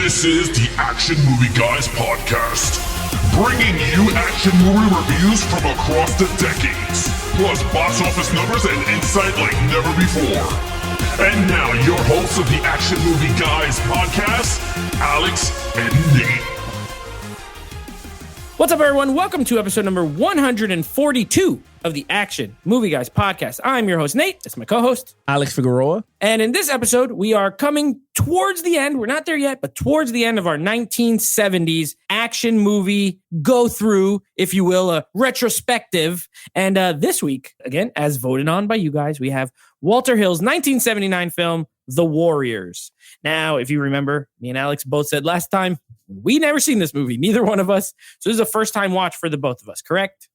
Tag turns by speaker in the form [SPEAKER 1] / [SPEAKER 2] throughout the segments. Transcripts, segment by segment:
[SPEAKER 1] This is the Action Movie Guys podcast, bringing you action movie reviews from across the decades, plus box office numbers and insight like never before. And now, your hosts of the Action Movie Guys podcast, Alex and Nate.
[SPEAKER 2] What's up, everyone? Welcome to episode number 142 of the Action Movie Guys podcast. I'm your host, Nate. That's my co-host,
[SPEAKER 3] Alex Figueroa.
[SPEAKER 2] And in this episode, we are coming towards the end. We're not there yet, but towards the end of our 1970s action movie go-through, if you will, a retrospective. And this week, again, as voted on by you guys, we have Walter Hill's 1979 film, The Warriors. Now, if you remember, me and Alex both said last time, we never seen this movie, neither one of us. So this is a first-time watch for the both of us, correct?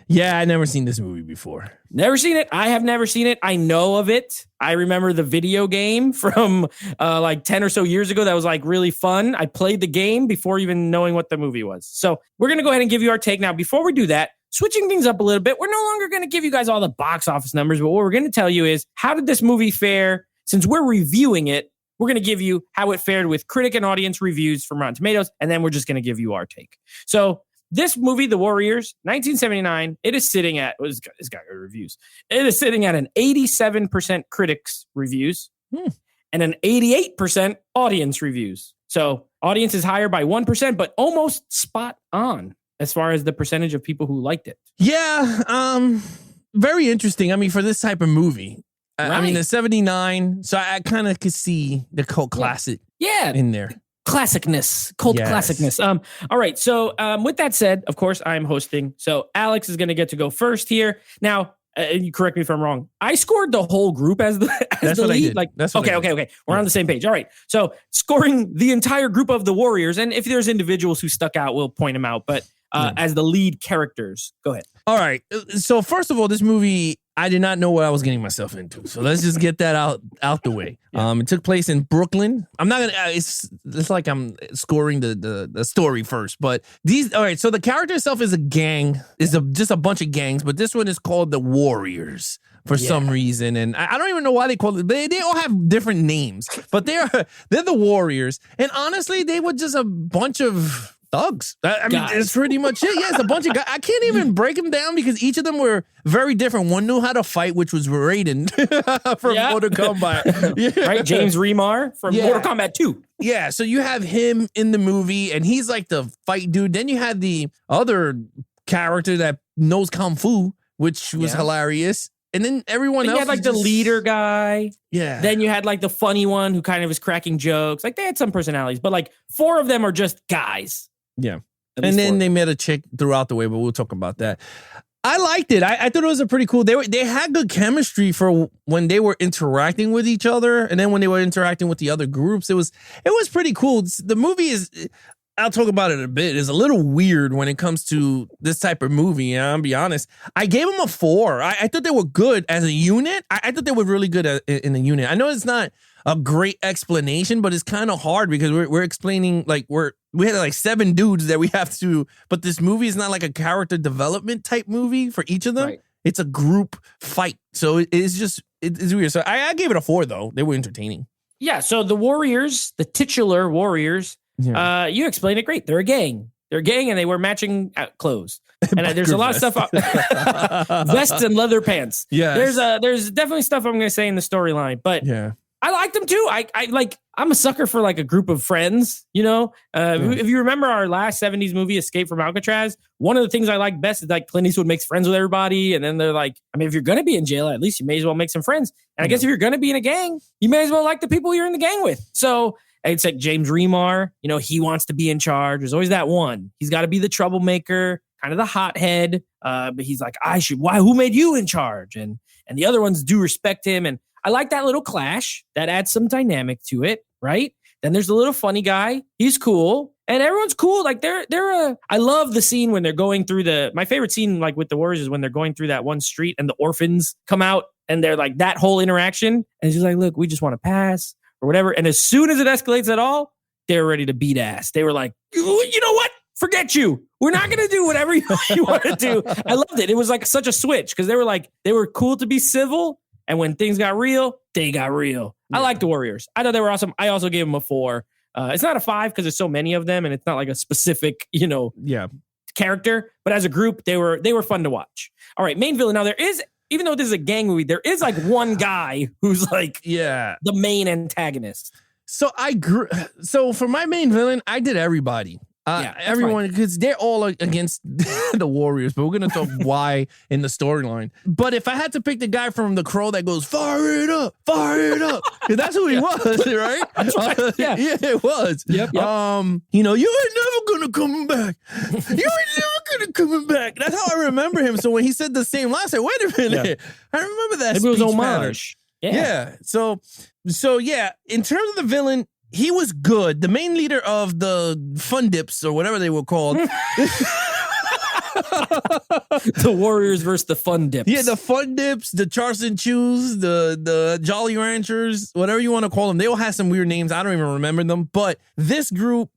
[SPEAKER 3] Yeah, I never seen this movie before.
[SPEAKER 2] Never seen it. I have never seen it. I know of it. I remember the video game from like 10 or so years ago that was like really fun. I played the game before even knowing what the movie was. So we're going to go ahead and give you our take. Now, before we do that, switching things up a little bit, we're no longer going to give you guys all the box office numbers, but what we're going to tell you is, how did this movie fare? Since we're reviewing it, we're going to give you how it fared with critic and audience reviews from Rotten Tomatoes, and then we're just going to give you our take. So this movie, The Warriors, 1979, it is sitting at, it's got reviews. It is sitting at an 87% critics reviews and an 88% audience reviews. So audience is higher by 1%, but almost spot on as far as the percentage of people who liked it.
[SPEAKER 3] Yeah, very interesting. I mean, for this type of movie.
[SPEAKER 2] Right.
[SPEAKER 3] I mean, the 79, so I kind of could see the cult classic in there.
[SPEAKER 2] Classicness, cult classicness. All right. So with that said, of course, I'm hosting. So Alex is going to get to go first here. Now, you correct me if I'm wrong. I scored the whole group as the lead. Like,
[SPEAKER 3] That's what
[SPEAKER 2] okay. We're on the same page. All right. So scoring the entire group of the Warriors, and if there's individuals who stuck out, we'll point them out. But as the lead characters, go ahead.
[SPEAKER 3] All right. So first of all, this movie, I did not know what I was getting myself into. So let's just get that out the way. It took place in Brooklyn. I'm not gonna. It's like I'm scoring the story first. But all right. So the character itself is a gang. Just a bunch of gangs. But this one is called the Warriors for some reason, and I don't even know why they call it. They all have different names, but they're the Warriors. And honestly, they were just a bunch of thugs. I mean, it's pretty much it. Yeah, it's a bunch of guys. I can't even break them down because each of them were very different. One knew how to fight, which was Raiden from Mortal Kombat.
[SPEAKER 2] Right? James Remar from Mortal Kombat 2.
[SPEAKER 3] Yeah, so you have him in the movie, and he's like the fight dude. Then you had the other character that knows Kung Fu, which was hilarious. And then everyone else.
[SPEAKER 2] You had like the leader guy.
[SPEAKER 3] Yeah.
[SPEAKER 2] Then you had like the funny one who kind of was cracking jokes. Like they had some personalities, but like four of them are just guys.
[SPEAKER 3] Yeah. And then they met a chick throughout the way, but we'll talk about that. I liked it. I thought it was a pretty cool. They had good chemistry for when they were interacting with each other, and then when they were interacting with the other groups, it was pretty cool. The movie is, I'll talk about it a bit, is a little weird when it comes to this type of movie. And I'll be honest, I gave them a 4. I thought they were good as a unit. I thought they were really good in a unit. I know it's not a great explanation, but it's kind of hard because we're explaining, like we had like 7 dudes that we have to, but this movie is not like a character development type movie for each of them. Right. It's a group fight. So it's weird. So I gave it a 4 though. They were entertaining.
[SPEAKER 2] Yeah. So the Warriors, the titular Warriors, you explained it great. They're a gang. And they wear matching clothes. And there's a lot of stuff, vests and leather pants.
[SPEAKER 3] Yeah.
[SPEAKER 2] There's definitely stuff I'm going to say in the storyline, but I like them too. I'm a sucker for like a group of friends, you know? If you remember our last 70s movie, Escape from Alcatraz, one of the things I like best is like Clint Eastwood makes friends with everybody. And then they're like, I mean, if you're going to be in jail, at least you may as well make some friends. And I guess if you're going to be in a gang, you may as well like the people you're in the gang with. So it's like James Remar, you know, he wants to be in charge. There's always that one. He's got to be the troublemaker, kind of the hothead. But he's like, who made you in charge? And the other ones do respect him. And I like that little clash. That adds some dynamic to it, right? Then there's the little funny guy. He's cool. And everyone's cool. Like I love the scene when they're going through my favorite scene like with the Warriors is when they're going through that one street and the orphans come out and they're like that whole interaction. And it's just like, look, we just want to pass or whatever. And as soon as it escalates at all, they're ready to beat ass. They were like, you know what? Forget you. We're not going to do whatever you want to do. I loved it. It was like such a switch because they were cool to be civil. And when things got real, they got real. Yeah. I like the Warriors. I thought they were awesome. I also gave them a 4. It's not a 5 because there's so many of them and it's not like a specific,
[SPEAKER 3] Yeah.
[SPEAKER 2] character. But as a group, they were fun to watch. All right, main villain. Now there is, even though this is a gang movie, there is like one guy who's like the main antagonist.
[SPEAKER 3] So So for my main villain, I did everybody. Everyone, because they're all against the Warriors, but we're going to talk why in the storyline. But if I had to pick the guy from The Crow that goes, fire it up, because that's who he was, right? Yeah, it was.
[SPEAKER 2] Yep.
[SPEAKER 3] You ain't never going to come back. You ain't never going to come back. That's how I remember him. So when he said the same line, I said, wait a minute. I remember that.
[SPEAKER 2] Maybe it was homage.
[SPEAKER 3] Yeah. So yeah, in terms of the villain, he was good. The main leader of the Fun Dips or whatever they were called.
[SPEAKER 2] The Warriors versus the Fun Dips.
[SPEAKER 3] Yeah, the Fun Dips, the Charleston Chews, the Jolly Ranchers, whatever you want to call them. They all had some weird names. I don't even remember them. But this group,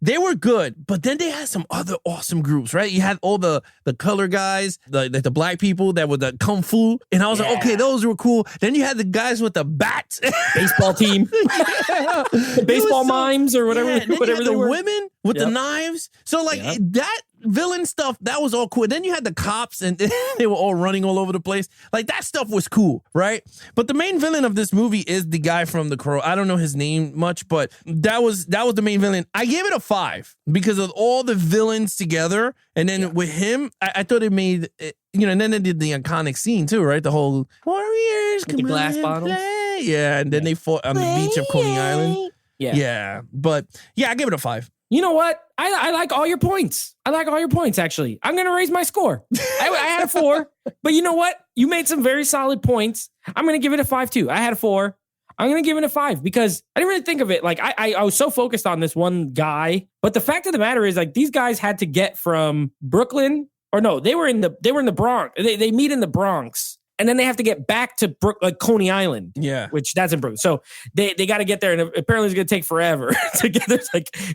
[SPEAKER 3] they were good. But then they had some other awesome groups, right? You had all the color guys, the black people that were the Kung Fu. And I was like, okay, those were cool. Then you had the guys with the bats.
[SPEAKER 2] Baseball team. The baseball mimes or whatever.
[SPEAKER 3] Yeah,
[SPEAKER 2] whatever they were.
[SPEAKER 3] Women with the knives. So that villain stuff, that was all cool. Then you had the cops and they were all running all over the place. Like that stuff was cool, right? But the main villain of this movie is the guy from The Crow. I don't know his name much, but that was the main villain. I gave it a 5 because of all the villains together. And then with him, I thought it made, and then they did the iconic scene too, right? The whole Warriors,
[SPEAKER 2] the glass bottles.
[SPEAKER 3] Yeah, and then they fought on the beach of Coney Island. Yeah. But yeah, I give it a 5.
[SPEAKER 2] You know what? I like all your points. I like all your points, actually. I'm going to raise my score. I had a 4, but you know what? You made some very solid points. I'm going to give it a 5 too. I had a 4. I'm going to give it a 5 because I didn't really think of it. Like I was so focused on this one guy, but the fact of the matter is like these guys had to get from Brooklyn they were in the Bronx. They meet in the Bronx. And then they have to get back to Coney Island, which that's in Brooklyn. So they got to get there, and apparently it's going to take forever to get there.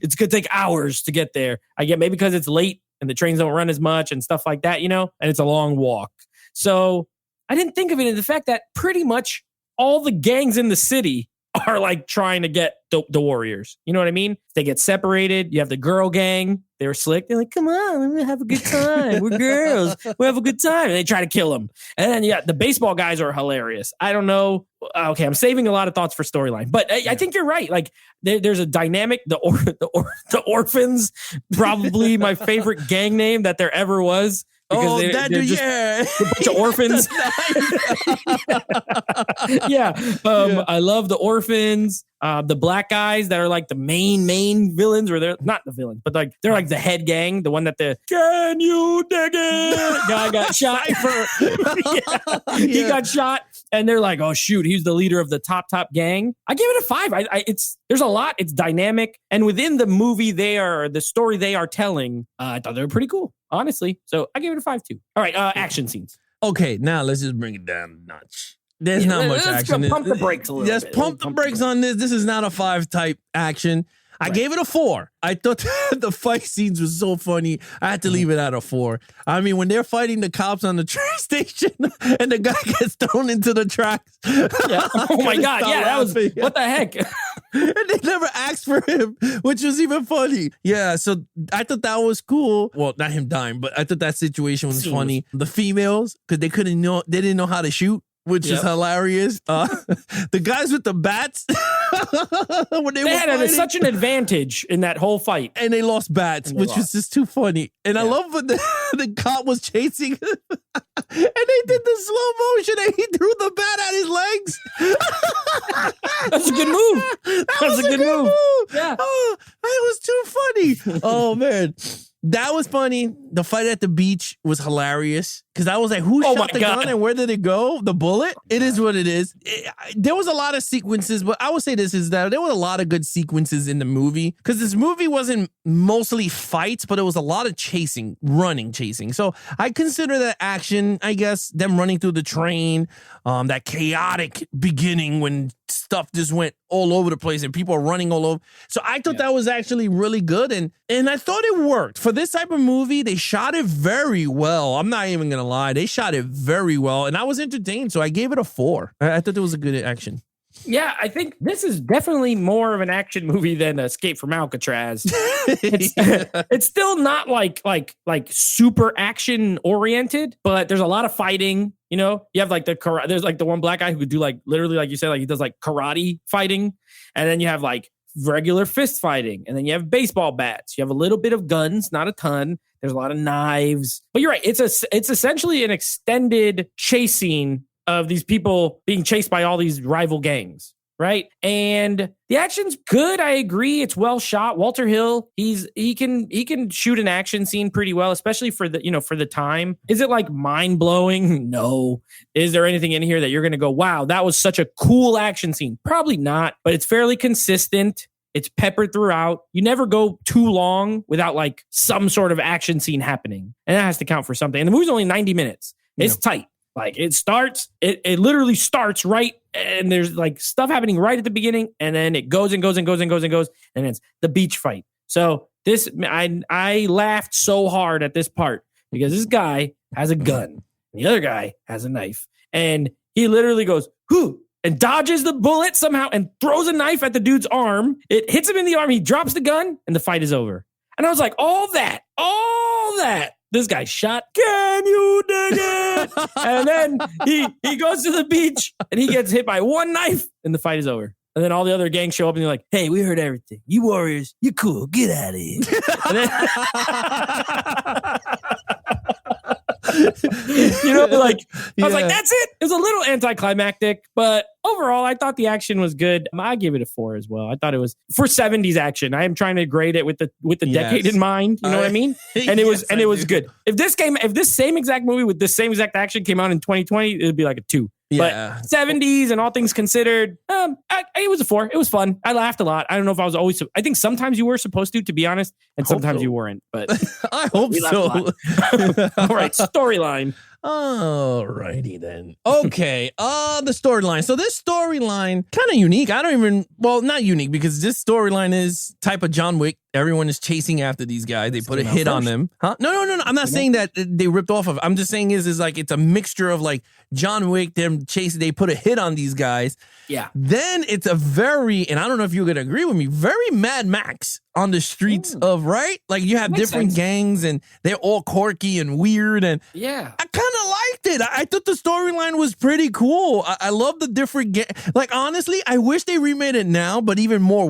[SPEAKER 2] It's going to take hours to get there. I get maybe because it's late and the trains don't run as much and stuff like that, and it's a long walk. So I didn't think of it in the fact that pretty much all the gangs in the city are like trying to get the Warriors. You know what I mean? They get separated. You have the girl gang. They were slick. They're like, come on, we're have a good time. We're girls. We have a good time. And they try to kill them. And then, the baseball guys are hilarious. I don't know. Okay, I'm saving a lot of thoughts for storyline. But I think you're right. Like, there's a dynamic. The Orphans, probably my favorite gang name that there ever was. Because they're just a bunch of orphans. I love the orphans. The black guys that are like the main villains, or they're not the villains, but like they're like the head gang, the one that can you dig it? Guy got shot. He got shot, and they're like, oh shoot, he's the leader of the top gang. I give it a 5. There's a lot. It's dynamic, and within the movie, the story they are telling. I thought they were pretty cool, honestly. So I give it a 5 too. All right, action scenes.
[SPEAKER 3] Okay, now let's just bring it down a notch. There's not much action.
[SPEAKER 2] Pump the brakes a little bit.
[SPEAKER 3] Just pump the brakes on this. This is not a 5 type action. I gave it a 4. I thought the fight scenes were so funny. I had to leave it at a 4. I mean, when they're fighting the cops on the train station and the guy gets thrown into the tracks.
[SPEAKER 2] Yeah. Oh my God. Yeah, that was, what the heck?
[SPEAKER 3] And they never asked for him, which was even funny. Yeah, so I thought that was cool. Well, not him dying, but I thought that situation was funny. The females, because they didn't know how to shoot, which is hilarious. The guys with the bats, when they had
[SPEAKER 2] such an advantage in that whole fight.
[SPEAKER 3] And they lost bats, which was just too funny. And I love when the cop was chasing him, and they did the slow motion and he threw the bat at his legs.
[SPEAKER 2] That's a good move.
[SPEAKER 3] That was a good move.
[SPEAKER 2] Yeah.
[SPEAKER 3] Oh, that was too funny. Oh, man. That was funny. The fight at the beach was hilarious because I was like, who shot the gun and where did it go? The bullet? It is what it is. There was a lot of sequences, but I would say this is that there were a lot of good sequences in the movie because this movie wasn't mostly fights, but it was a lot of chasing. So I consider that action, I guess, them running through the train, that chaotic beginning when stuff just went all over the place and people are running all over. So I thought that was actually really good. And I thought it worked. For this type of movie, they shot it very well. I'm not even going to lie. They shot it very well. And I was entertained. So I gave it a 4. I thought it was a good action.
[SPEAKER 2] Yeah, I think this is definitely more of an action movie than Escape from Alcatraz. It's still not like super action oriented, but there's a lot of fighting. You know, you have like there's like the one black guy who could do like literally like you said, like he does like karate fighting, and then you have like regular fist fighting, and then you have baseball bats. You have a little bit of guns, not a ton. There's a lot of knives, but you're right. It's essentially an extended chase scene of these people being chased by all these rival gangs, right? And the action's good. I agree. It's well shot. Walter Hill, he can shoot an action scene pretty well, especially for the time. Is it like mind blowing? No. Is there anything in here that you're going to go, wow, that was such a cool action scene? Probably not, but it's fairly consistent. It's peppered throughout. You never go too long without like some sort of action scene happening. And that has to count for something. And the movie's only 90 minutes. It's tight. Like it literally starts right, and there's like stuff happening right at the beginning, and then it goes and goes and goes and goes and goes, and it's the beach fight. So this, I laughed so hard at this part because this guy has a gun, and the other guy has a knife, and he literally goes, "Whoo!" and dodges the bullet somehow and throws a knife at the dude's arm. It hits him in the arm. He drops the gun, and the fight is over. And I was like, all that. This guy shot. Can you dig it? And then he goes to the beach and he gets hit by one knife and the fight is over. And then all the other gangs show up and they're like, hey, we heard everything. You warriors, you're cool. Get out of here. You know, like I was like, that's it. It was a little anticlimactic, but overall, I thought the action was good. I give it a 4 as well. I thought it was for 70s action. I am trying to grade it with the decade in mind. You know what I mean? And it was good. If this same exact movie with this same exact action came out in 2020, it would be like a 2. Yeah. But 70s and all things considered, it was a 4. It was fun. I laughed a lot. I don't know if I was always. I think sometimes you were supposed to be honest, and sometimes you weren't. But
[SPEAKER 3] I hope so.
[SPEAKER 2] All right, storyline.
[SPEAKER 3] Alrighty then. Okay. The storyline. So this storyline kind of unique. Not unique because this storyline is type of John Wick. Everyone is chasing after these guys. They put a hit on them. Huh? No. I'm not saying that they ripped off of. I'm just saying is like it's a mixture of like John Wick, them chasing. They put a hit on these guys.
[SPEAKER 2] Yeah.
[SPEAKER 3] Then it's a very, and I don't know if you're gonna agree with me, very Mad Max on the streets of, right? Like you have different gangs and they're all quirky and weird, and
[SPEAKER 2] yeah,
[SPEAKER 3] I kind of liked it. I thought the storyline was pretty cool. I love the different like honestly, I wish they remade it now, but even more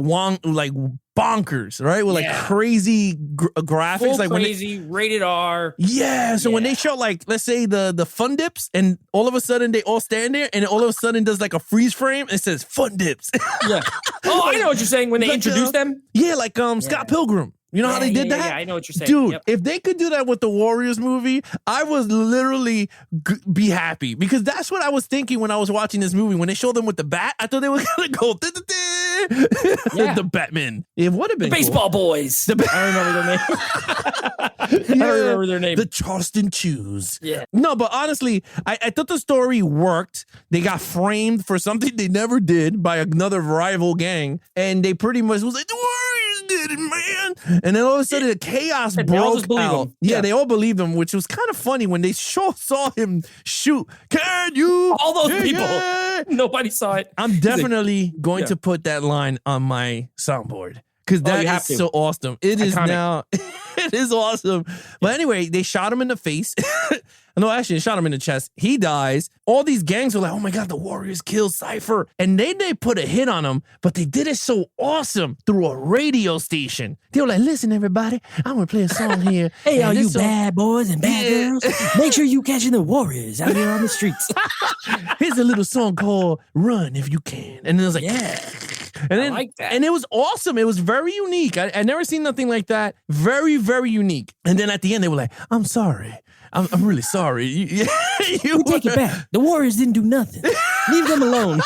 [SPEAKER 3] bonkers, right? With like crazy graphics,
[SPEAKER 2] full
[SPEAKER 3] like
[SPEAKER 2] crazy rated R.
[SPEAKER 3] Yeah, so when they show like, let's say the Fun Dips, and all of a sudden they all stand there, and all of a sudden does like a freeze frame, and it says Fun Dips.
[SPEAKER 2] Yeah. Oh, I know what you're saying when they introduce them.
[SPEAKER 3] Yeah, like Scott Pilgrim. You know how they did that?
[SPEAKER 2] Yeah, I know what you're saying.
[SPEAKER 3] Dude, if they could do that with the Warriors movie, I would literally be happy because that's what I was thinking when I was watching this movie. When they showed them with the bat, I thought they were going to go, the Batman. It would have been
[SPEAKER 2] the Baseball Boys.
[SPEAKER 3] I don't remember their name. The Charleston Chews.
[SPEAKER 2] Yeah.
[SPEAKER 3] No, but honestly, I thought the story worked. They got framed for something they never did by another rival gang, and they pretty much was like, the Warriors did it, man. And then all of a sudden, the chaos broke out. Yeah, they all believed him, which was kind of funny when they saw him shoot. Can you?
[SPEAKER 2] All those people. Nobody saw it.
[SPEAKER 3] I'm definitely going to put that line on my soundboard. Because that is so awesome. It is now. It is awesome. But anyway, they shot him in the face. No, actually, they shot him in the chest. He dies. All these gangs were like, oh my God, the Warriors killed Cypher. And they put a hit on him, but they did it so awesome through a radio station. They were like, listen, everybody, I'm going to play a song here.
[SPEAKER 2] Hey, all you bad boys and bad girls, make sure you catching the Warriors out here on the streets.
[SPEAKER 3] Here's a little song called Run If You Can. And it was like, and then,
[SPEAKER 2] I like that.
[SPEAKER 3] And it was awesome. It was very unique. I never seen nothing like that. Very, very unique. And then at the end, they were like, I'm sorry. I'm really sorry. You
[SPEAKER 2] take it back. The Warriors didn't do nothing. Leave them alone.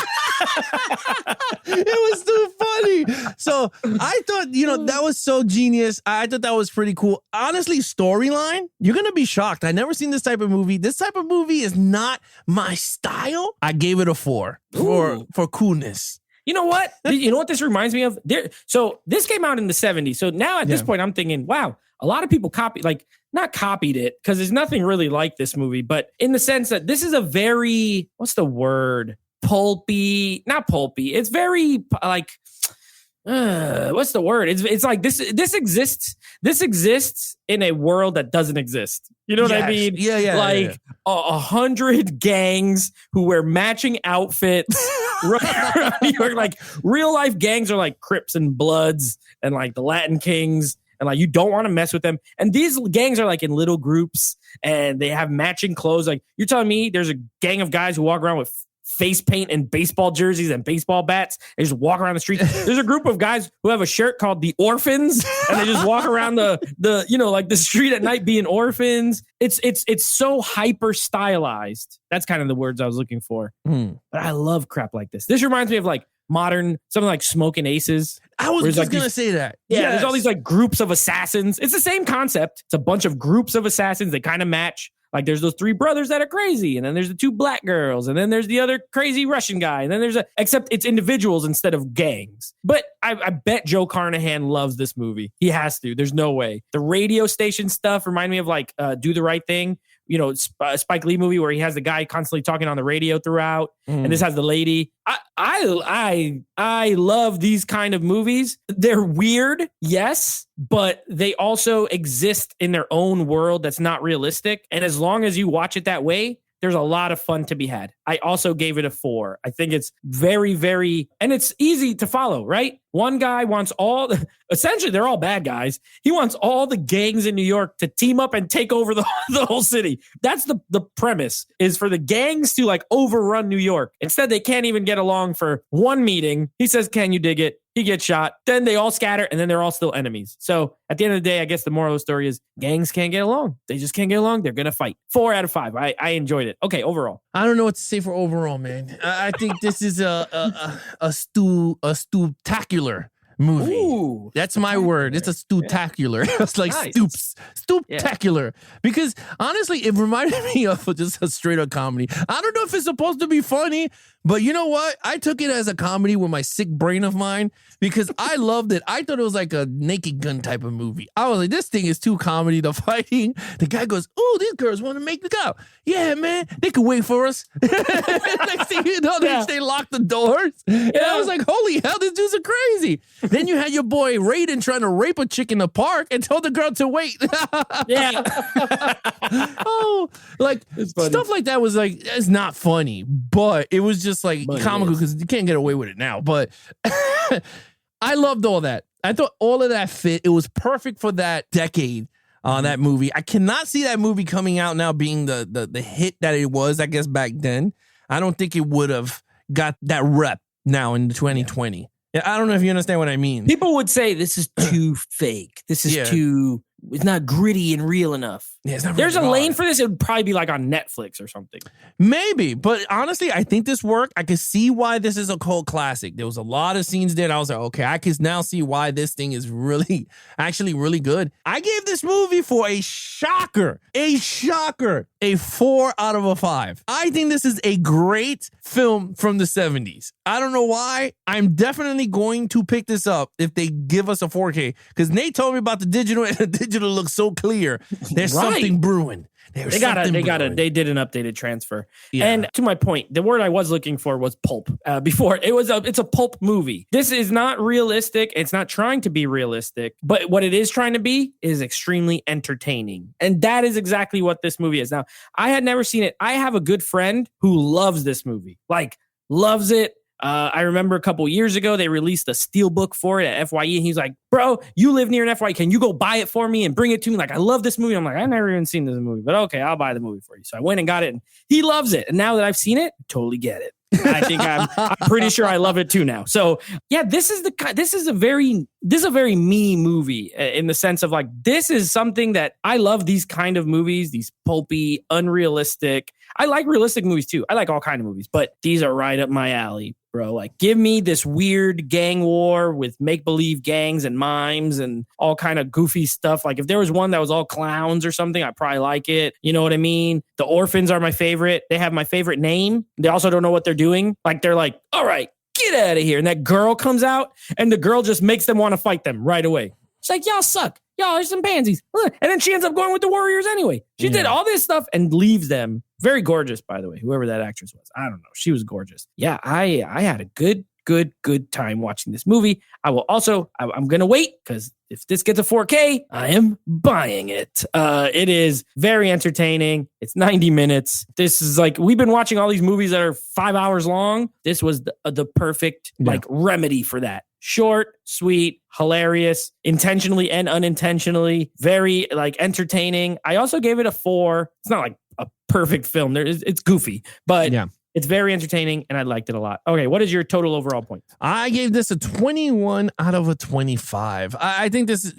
[SPEAKER 3] It was too funny. So I thought, that was so genius. I thought that was pretty cool. Honestly, storyline, you're going to be shocked. I never seen this type of movie. This type of movie is not my style. I gave it a 4 for coolness.
[SPEAKER 2] You know what? You know what this reminds me of? So this came out in the 70s. So now at this point, I'm thinking, wow, a lot of people not copied it because there's nothing really like this movie, but in the sense that this is a very, what's the word? pulpy, not pulpy. It's very like, what's the word? It's like this exists. This exists in a world that doesn't exist. You know what I mean?
[SPEAKER 3] Yeah.
[SPEAKER 2] Like 100 gangs who wear matching outfits. Right around New York. Like real life gangs are like Crips and Bloods and like the Latin Kings. And like, you don't want to mess with them. And these gangs are like in little groups and they have matching clothes. Like you're telling me there's a gang of guys who walk around with face paint and baseball jerseys and baseball bats. They just walk around the street. There's a group of guys who have a shirt called the Orphans and they just walk around the like the street at night being orphans. It's so hyper stylized. That's kind of the words I was looking for. But I love crap like this. This reminds me of like modern, something like Smoking Aces.
[SPEAKER 3] I was just going to say that.
[SPEAKER 2] Yeah, there's all these like groups of assassins. It's the same concept. It's a bunch of groups of assassins. They kind of match. Like there's those 3 brothers that are crazy. And then there's the 2 black girls. And then there's the other crazy Russian guy. And then except it's individuals instead of gangs. But I bet Joe Carnahan loves this movie. He has to. There's no way. The radio station stuff remind me of like Do the Right Thing. You know, Spike Lee movie where he has the guy constantly talking on the radio throughout, and this has the lady. I love these kind of movies. They're weird, yes, but they also exist in their own world that's not realistic. And as long as you watch it that way, there's a lot of fun to be had. I also gave it a 4. I think it's very, very, and it's easy to follow, right? One guy wants essentially they're all bad guys. He wants all the gangs in New York to team up and take over the whole city. That's the premise, is for the gangs to like overrun New York. Instead, they can't even get along for one meeting. He says, can you dig it? He gets shot. Then they all scatter and then they're all still enemies. So at the end of the day, I guess the moral of the story is gangs can't get along. They just can't get along. They're going to fight. 4 out of 5. I enjoyed it. Okay, overall.
[SPEAKER 3] I don't know what to say for overall, man. I think this is a stuptacular movie.
[SPEAKER 2] Ooh,
[SPEAKER 3] that's my word. It's a stuptacular. It's like
[SPEAKER 2] nice.
[SPEAKER 3] Stuptacular. Because honestly, it reminded me of just a straight up comedy. I don't know if it's supposed to be funny, but you know what? I took it as a comedy with my sick brain of mine because I loved it. I thought it was like a Naked Gun type of movie. I was like, this thing is too comedy. The fighting. The guy goes, "Oh, these girls want to make the go. Yeah, man, they could wait for us." Next thing you know, they lock the doors. And I was like, holy hell, these dudes are crazy. Then you had your boy Raiden trying to rape a chick in the park and told the girl to wait. Like stuff like that was like, it's not funny, but it was just like comical because you can't get away with it now. But I loved all that. I thought all of that fit. It was perfect for that decade. That movie. I cannot see that movie coming out now being the hit that it was, I guess, back then. I don't think it would have got that rep now in 2020. Yeah, I don't know if you understand what I mean.
[SPEAKER 2] People would say this is too fake. This is too, it's not gritty and real enough.
[SPEAKER 3] Yeah, it's not
[SPEAKER 2] There's a lane for this. It would probably be like on Netflix or something.
[SPEAKER 3] Maybe, but honestly, I think this worked. I can see why this is a cult classic. There was a lot of scenes there. I was like, okay, I can now see why this thing is actually really good. I gave this movie for a shocker, a 4 out of 5. I think this is a great film from the 70s. I don't know why. I'm definitely going to pick this up if they give us a 4K because Nate told me about the digital and the digital looks so clear. There's something brewing. They did an updated transfer. Yeah. And to my point, the word I was looking for was pulp. Before it's a pulp movie. This is not realistic. It's not trying to be realistic, but what it is trying to be is extremely entertaining. And that is exactly what this movie is. Now, I had never seen it. I have a good friend who loves this movie. Like, loves it. I remember a couple years ago, they released a steelbook for it at FYE. And he's like, bro, you live near an FYE. Can you go buy it for me and bring it to me? Like, I love this movie. I'm like, I've never even seen this movie, but okay, I'll buy the movie for you. So I went and got it and he loves it. And now that I've seen it, I totally get it. I think I'm pretty sure I love it too now. So yeah, this is a very me movie in the sense of like, this is something that I love these kind of movies, these pulpy, unrealistic. I like realistic movies too. I like all kind of movies, but these are right up my alley, bro. Like, give me this weird gang war with make-believe gangs and mimes and all kind of goofy stuff. Like, if there was one that was all clowns or something, I'd probably like it. You know what I mean? The Orphans are my favorite. They have my favorite name. They also don't know what they're doing. Like, they're like, all right, get out of here. And that girl comes out and the girl just makes them want to fight them right away. She's like, y'all suck. Y'all are some pansies. And then she ends up going with the Warriors anyway. She did all this stuff and leaves them
[SPEAKER 2] Very gorgeous, by the way, whoever that actress was. I don't know. She was gorgeous. Yeah, I had a good time watching this movie. I will also, I'm going to wait because if this gets a 4K, I am buying it. It is very entertaining. It's 90 minutes. This is like, we've been watching all these movies that are 5 hours long. This was the perfect like remedy for that. Short, sweet, hilarious, intentionally and unintentionally, very like entertaining. I also gave it a 4. It's not like a perfect film. It's goofy, but it's very entertaining, and I liked it a lot. Okay, what is your total overall point?
[SPEAKER 3] I gave this a 21 out of a 25. I think this,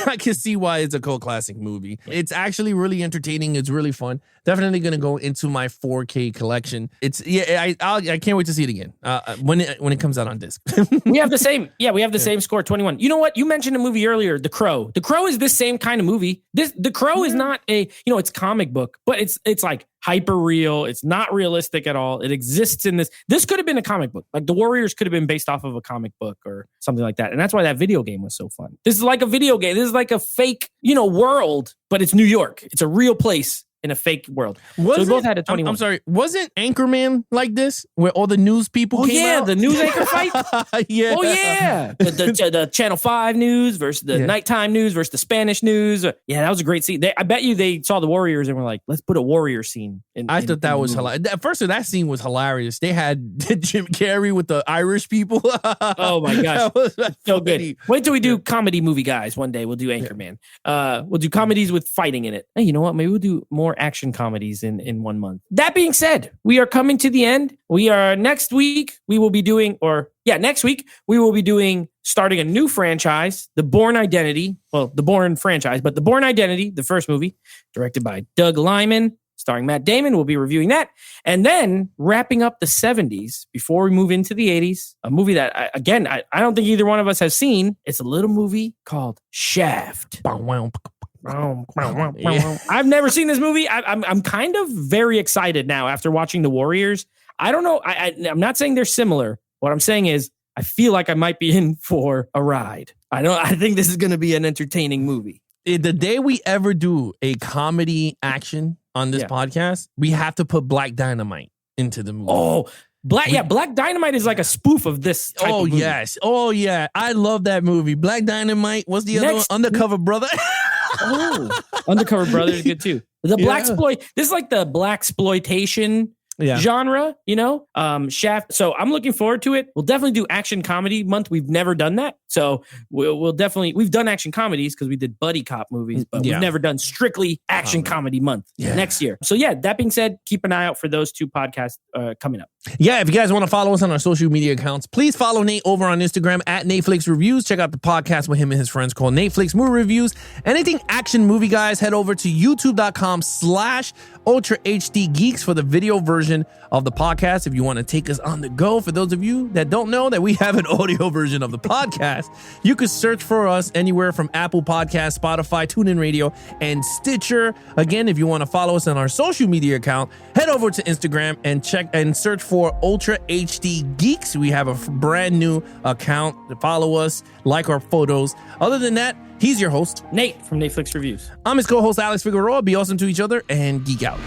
[SPEAKER 3] I can see why it's a cult classic movie. It's actually really entertaining. It's really fun. Definitely going to go into my 4K collection. I can't wait to see it again when it comes out on disc.
[SPEAKER 2] We have the same. Yeah, we have the same score, 21. You know what? You mentioned a movie earlier, The Crow. The Crow is this same kind of movie. The Crow is not it's comic book, but it's like hyper real. It's not realistic at all. It exists in this. This could have been a comic book. Like the Warriors could have been based off of a comic book or something like that. And that's why that video game was so fun. This is like a video game. This is like a fake, world, but it's New York. It's a real place in a fake world. So we both had a 21.
[SPEAKER 3] I'm sorry. Wasn't Anchorman like this? Where all the news people came out?
[SPEAKER 2] The news anchor fight?
[SPEAKER 3] Yeah.
[SPEAKER 2] Oh, yeah. The Channel 5 news versus the nighttime news versus the Spanish news. Yeah, that was a great scene. I bet you they saw the Warriors and were like, let's put a Warrior scene in.
[SPEAKER 3] I thought that was hilarious. At first, that scene was hilarious. They had Jim Carrey with the Irish people.
[SPEAKER 2] Oh, my gosh. That's so good. Wait till we do comedy movie guys one day. We'll do Anchorman. We'll do comedies with fighting in it. Hey, you know what? Maybe we'll do more action comedies in 1 month. That being said, we are coming to the end. Next week we will be doing starting a new franchise, The Bourne Identity. Well, the Bourne franchise, but The Bourne Identity, the first movie, directed by Doug Liman, starring Matt Damon. We'll be reviewing that. And then wrapping up the 70s before we move into the 80s, a movie that, I don't think either one of us has seen. It's a little movie called Shaft. I've never seen this movie. I'm kind of very excited now after watching The Warriors. I don't know. I'm not saying they're similar. What I'm saying is I feel like I might be in for a ride. I think this is going to be an entertaining movie.
[SPEAKER 3] The day we ever do a comedy action on this podcast, we have to put Black Dynamite into the movie.
[SPEAKER 2] Oh, Black Dynamite is like a spoof of this type of movie.
[SPEAKER 3] Yes. Oh, yeah. I love that movie. Black Dynamite. What's the other one? Undercover Brother.
[SPEAKER 2] Oh, Undercover Brother is good too. This is like the blaxploitation genre, Shaft. So I'm looking forward to it. We'll definitely do action comedy month. We've never done that. So we've done action comedies because we did buddy cop movies, but we've never done strictly action comedy month next year. So that being said, keep an eye out for those two podcasts coming up.
[SPEAKER 3] Yeah, if you guys want to follow us on our social media accounts, please follow Nate over on Instagram at Netflix Reviews. Check out the podcast with him and his friends called Netflix Movie Reviews. Anything action movie, guys, head over to youtube.com/Ultra HD Geeks for the video version of the podcast. If you want to take us on the go, for those of you that don't know that we have an audio version of the podcast, you can search for us anywhere from Apple Podcasts, Spotify, TuneIn Radio, and Stitcher. Again, if you want to follow us on our social media account, head over to Instagram and check and search for Ultra HD Geeks. We have a brand new account to follow us, like our photos. Other than that, he's your host,
[SPEAKER 2] Nate from Netflix Reviews.
[SPEAKER 3] I'm his co-host, Alex Figueroa. Be awesome to each other and geek out.